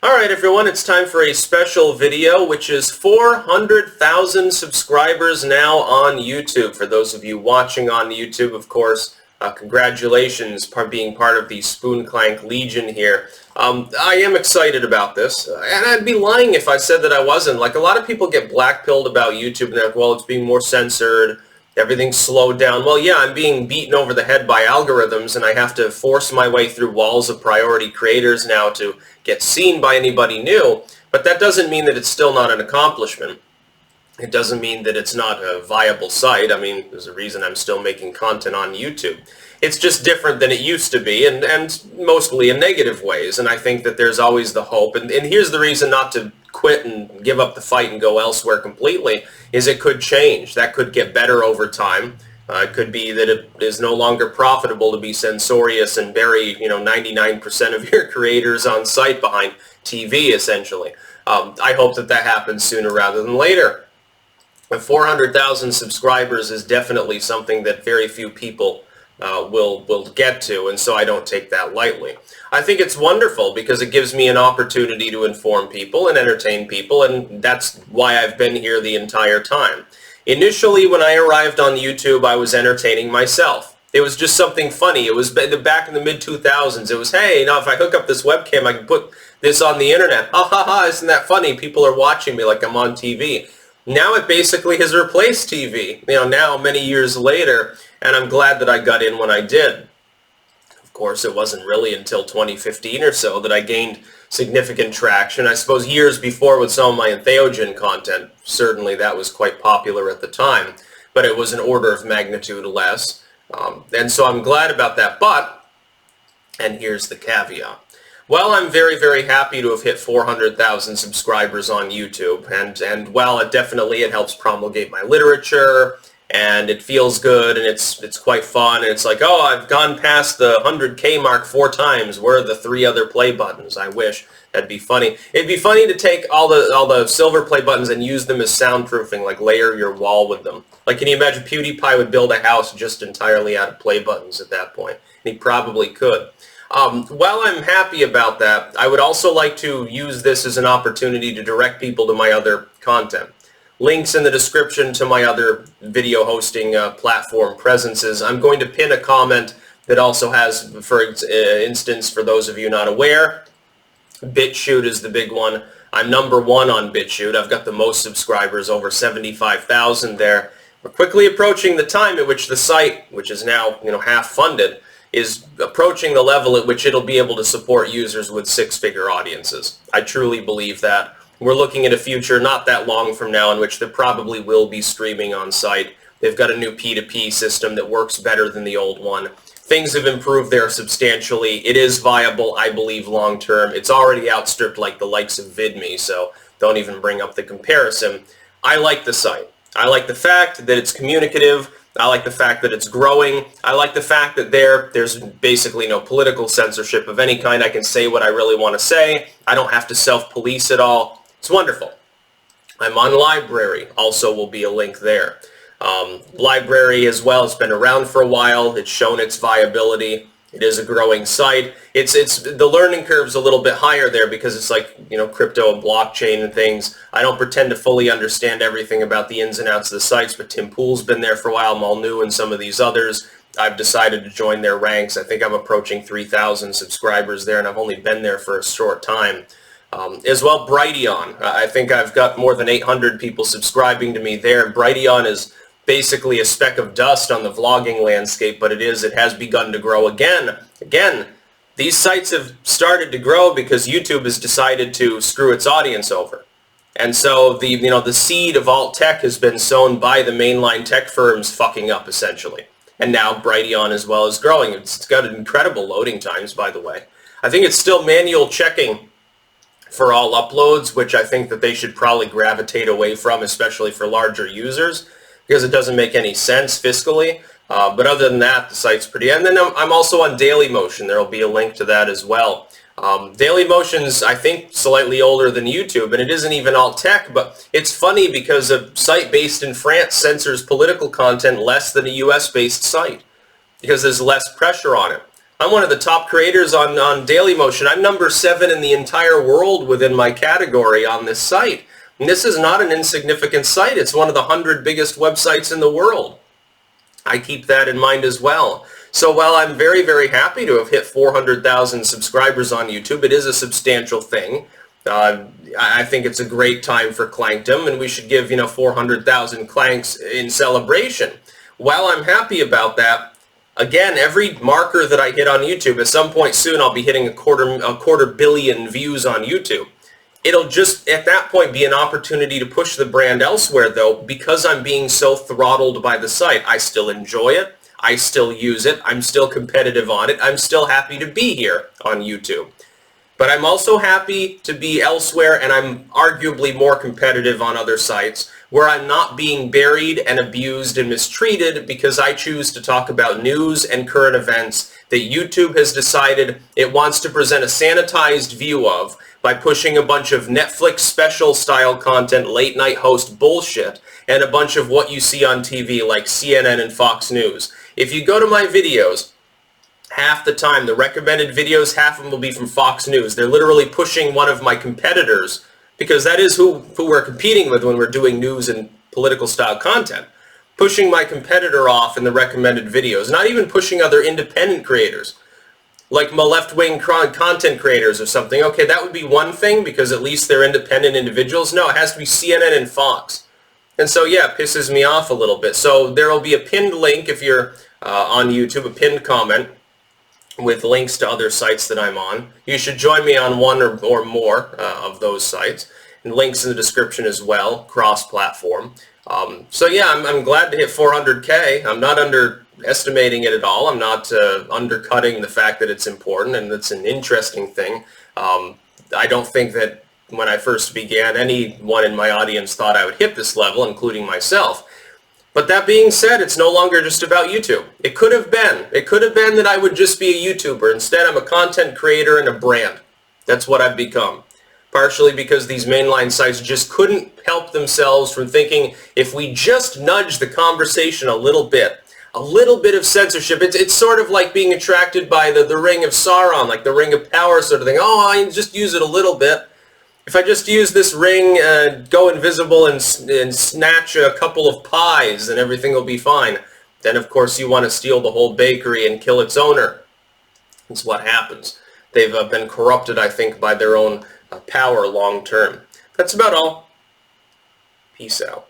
Alright everyone, it's time for a special video, which is 400,000 subscribers now on YouTube. For those of you watching on YouTube, of course, congratulations for being part of the Spoon Clank Legion here. I am excited about this, and I'd be lying if I said that I wasn't. Like, a lot of people get black-pilled about YouTube, and they're like, well, it's being more censored, everything's slowed down. Well, yeah, I'm being beaten over the head by algorithms, and I have to force my way through walls of priority creators now to get seen by anybody new, but that doesn't mean that it's still not an accomplishment. It doesn't mean that it's not a viable site. I mean, there's a reason I'm still making content on YouTube. It's just different than it used to be, and mostly in negative ways, and I think that there's always the hope, and here's the reason not to quit and give up the fight and go elsewhere completely, is it could change. That could get better over time. It could be that it is no longer profitable to be censorious and bury, 99% of your creators on site behind TV, essentially. I hope that that happens sooner rather than later. 400,000 subscribers is definitely something that very few people will get to, and so I don't take that lightly. I think it's wonderful because it gives me an opportunity to inform people and entertain people, and that's why I've been here the entire time. Initially, when I arrived on YouTube, I was entertaining myself. It was just something funny. It was back in the mid-2000s. It was, hey, if I hook up this webcam, I can put this on the internet. Ha ha ha, isn't that funny? People are watching me like I'm on TV. Now it basically has replaced TV, now many years later, and I'm glad that I got in when I did. Of course, it wasn't really until 2015 or so that I gained significant traction. I suppose years before with some of my Entheogen content, certainly that was quite popular at the time, but it was an order of magnitude less. And so I'm glad about that, but, and here's the caveat. Well, I'm very, very happy to have hit 400,000 subscribers on YouTube, and while it helps promulgate my literature, and it feels good, and it's quite fun, and it's like, oh, I've gone past the 100K mark 4 times. Where are the 3 other play buttons? I wish. That'd be funny. It'd be funny to take all the silver play buttons and use them as soundproofing, like layer your wall with them. Like, can you imagine PewDiePie would build a house just entirely out of play buttons at that point? And he probably could. While I'm happy about that, I would also like to use this as an opportunity to direct people to my other content. Links in the description to my other video hosting platform presences. I'm going to pin a comment that also has, for instance, for those of you not aware, BitChute is the big one. I'm #1 on BitChute. I've got the most subscribers, over 75,000 there. We're quickly approaching the time at which the site, which is now half funded, is approaching the level at which it'll be able to support users with 6-figure audiences. I truly believe that. We're looking at a future not that long from now in which there probably will be streaming on site. They've got a new P2P system that works better than the old one. Things have improved there substantially. It is viable, I believe, long term. It's already outstripped like the likes of VidMe, so don't even bring up the comparison. I like the site. I like the fact that it's communicative. I like the fact that it's growing. I like the fact that there's basically no political censorship of any kind. I can say what I really want to say. I don't have to self-police at all. It's wonderful. I'm on Library. Also will be a link there. Library as well. It's been around for a while. It's shown its viability. It is a growing site. The learning curve's a little bit higher there because it's like, crypto and blockchain and things. I don't pretend to fully understand everything about the ins and outs of the sites, but Tim Pool's been there for a while, Molnu and some of these others. I've decided to join their ranks. I think I'm approaching 3,000 subscribers there, and I've only been there for a short time. As well, Brighteon. I think I've got more than 800 people subscribing to me there. Brighteon is basically a speck of dust on the vlogging landscape, but it has begun to grow again. Again, these sites have started to grow because YouTube has decided to screw its audience over. And so the seed of alt tech has been sown by the mainline tech firms fucking up, essentially. And now Brighteon as well is growing. It's got incredible loading times, by the way. I think it's still manual checking for all uploads, which I think that they should probably gravitate away from, especially for larger users, because it doesn't make any sense fiscally. But other than that, the site's pretty... And then I'm also on Dailymotion. There will be a link to that as well. Dailymotion's, I think, slightly older than YouTube, and it isn't even alt tech, but it's funny because a site based in France censors political content less than a US-based site because there's less pressure on it. I'm one of the top creators on Dailymotion. I'm number 7 in the entire world within my category on this site. And this is not an insignificant site. It's one of the 100 biggest websites in the world. I keep that in mind as well. So while I'm very, very happy to have hit 400,000 subscribers on YouTube, it is a substantial thing. I think it's a great time for Clankdom, and we should give 400,000 clanks in celebration. While I'm happy about that, again, every marker that I hit on YouTube, at some point soon I'll be hitting a quarter billion views on YouTube. It'll just, at that point, be an opportunity to push the brand elsewhere, though, because I'm being so throttled by the site. I still enjoy it. I still use it. I'm still competitive on it. I'm still happy to be here on YouTube. But I'm also happy to be elsewhere, and I'm arguably more competitive on other sites where I'm not being buried and abused and mistreated because I choose to talk about news and current events that YouTube has decided it wants to present a sanitized view of by pushing a bunch of Netflix special style content, late night host bullshit, and a bunch of what you see on TV like CNN and Fox News. If you go to my videos, half the time, the recommended videos, half of them will be from Fox News. They're literally pushing one of my competitors, because that is who we're competing with when we're doing news and political style content. Pushing my competitor off in the recommended videos, not even pushing other independent creators, like my left-wing content creators or something. Okay, that would be one thing, because at least they're independent individuals. No, it has to be CNN and Fox. And so, yeah, it pisses me off a little bit. So there will be a pinned link if you're on YouTube, a pinned comment with links to other sites that I'm on. You should join me on one or more of those sites. And links in the description as well, cross-platform. So yeah, I'm glad to hit 400K. I'm not underestimating it at all. I'm not undercutting the fact that it's important and it's an interesting thing. I don't think that when I first began, anyone in my audience thought I would hit this level, including myself. But that being said, it's no longer just about YouTube. It could have been. It could have been that I would just be a YouTuber. Instead, I'm a content creator and a brand. That's what I've become. Partially because these mainline sites just couldn't help themselves from thinking, if we just nudge the conversation a little bit of censorship, it's sort of like being attracted by the Ring of Sauron, like the Ring of Power sort of thing. Oh, I just use it a little bit. If I just use this ring, go invisible and snatch a couple of pies, then everything will be fine. Then, of course, you want to steal the whole bakery and kill its owner. That's what happens. They've been corrupted, I think, by their own power long term. That's about all. Peace out.